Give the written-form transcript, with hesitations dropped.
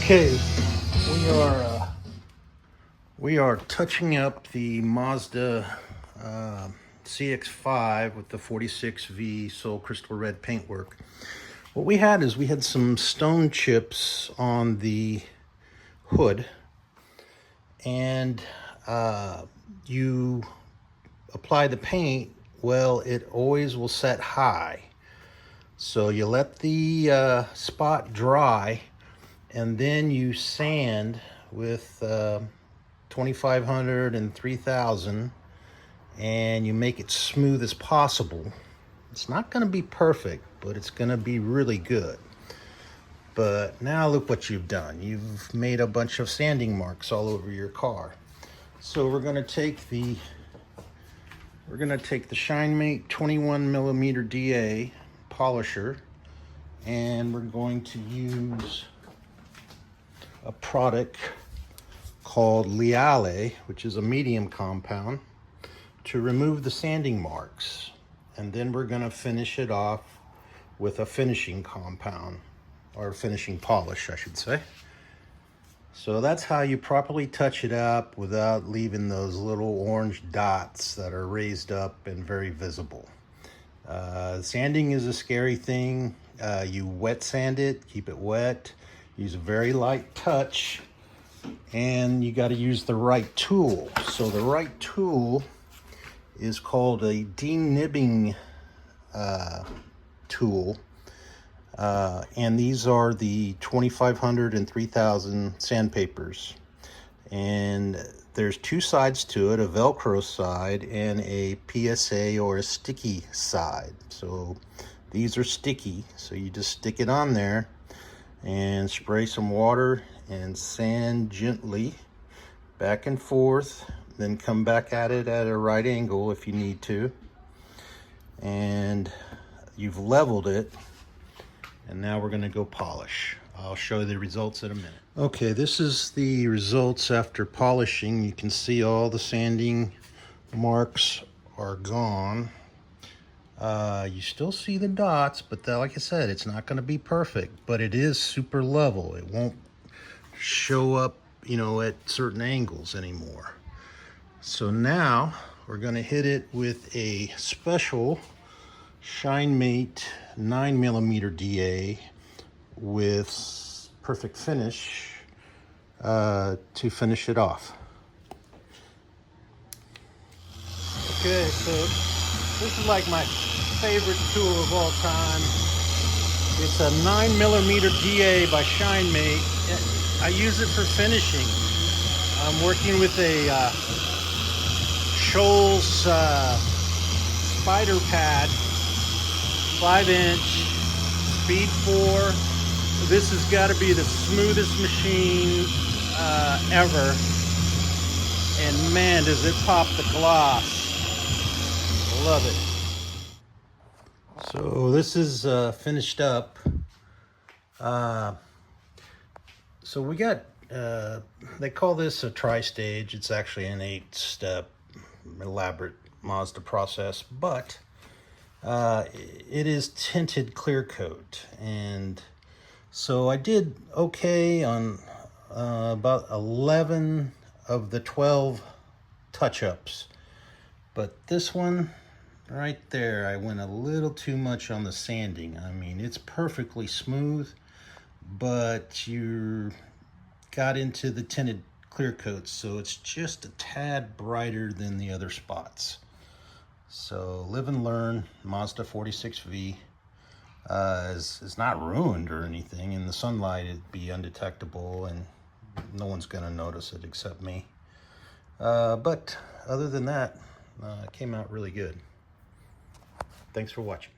Okay, we are touching up the Mazda CX-5 with the 46V Soul Crystal Red paintwork. What we had is we had some stone chips on the hood, and you apply the paint, well, it always will set high. So you let the spot dry, and then you sand with 2500 and 3000, and you make it smooth as possible. It's not going to be perfect, but it's going to be really good. But now look what you've done. You've made a bunch of sanding marks all over your car. So we're going to take the shinemate 21mm DA polisher, and we're going to use a product called Leale, which is a medium compound, to remove the sanding marks. And then we're going to finish it off with a finishing compound, or finishing polish, I should say. So that's how you properly touch it up without leaving those little orange dots that are raised up and very visible. Sanding is a scary thing. You wet sand it, keep it wet, use a very light touch, and you got to use the right tool. So the right tool is called a denibbing tool. And these are the 2500 and 3000 sandpapers. And there's two sides to it, a Velcro side and a PSA or a sticky side. So these are sticky, so you just stick it on there and spray some water and sand gently back and forth, then come back at it at a right angle if you need to. And you've leveled it, and now we're going to go polish. I'll show you the results in a minute. Okay, this is the results after polishing. You can see all the sanding marks are gone. You still see the dots, but like I said, it's not going to be perfect, but it is super level. It won't show up, at certain angles anymore. So now we're going to hit it with a special shinemate 9mm DA with perfect finish to finish it off. Okay, so this is like my favorite tool of all time. It's a 9mm DA by shinemate. I use it for finishing. I'm working with a Shoals spider pad, 5-inch, speed 4. This has got to be the smoothest machine ever. And man, does it pop the gloss. Love it. So this is finished up. So we got, they call this a tri-stage. It's actually an 8-step elaborate Mazda process, but it is tinted clear coat. And so I did okay on about 11 of the 12 touch-ups, but this one right there, I went a little too much on the sanding. I mean, it's perfectly smooth, but you got into the tinted clear coat, so it's just a tad brighter than the other spots. So live and learn. Mazda 46V is not ruined or anything. In the sunlight it'd be undetectable and no one's gonna notice it except me. But other than that, it came out really good. Thanks for watching.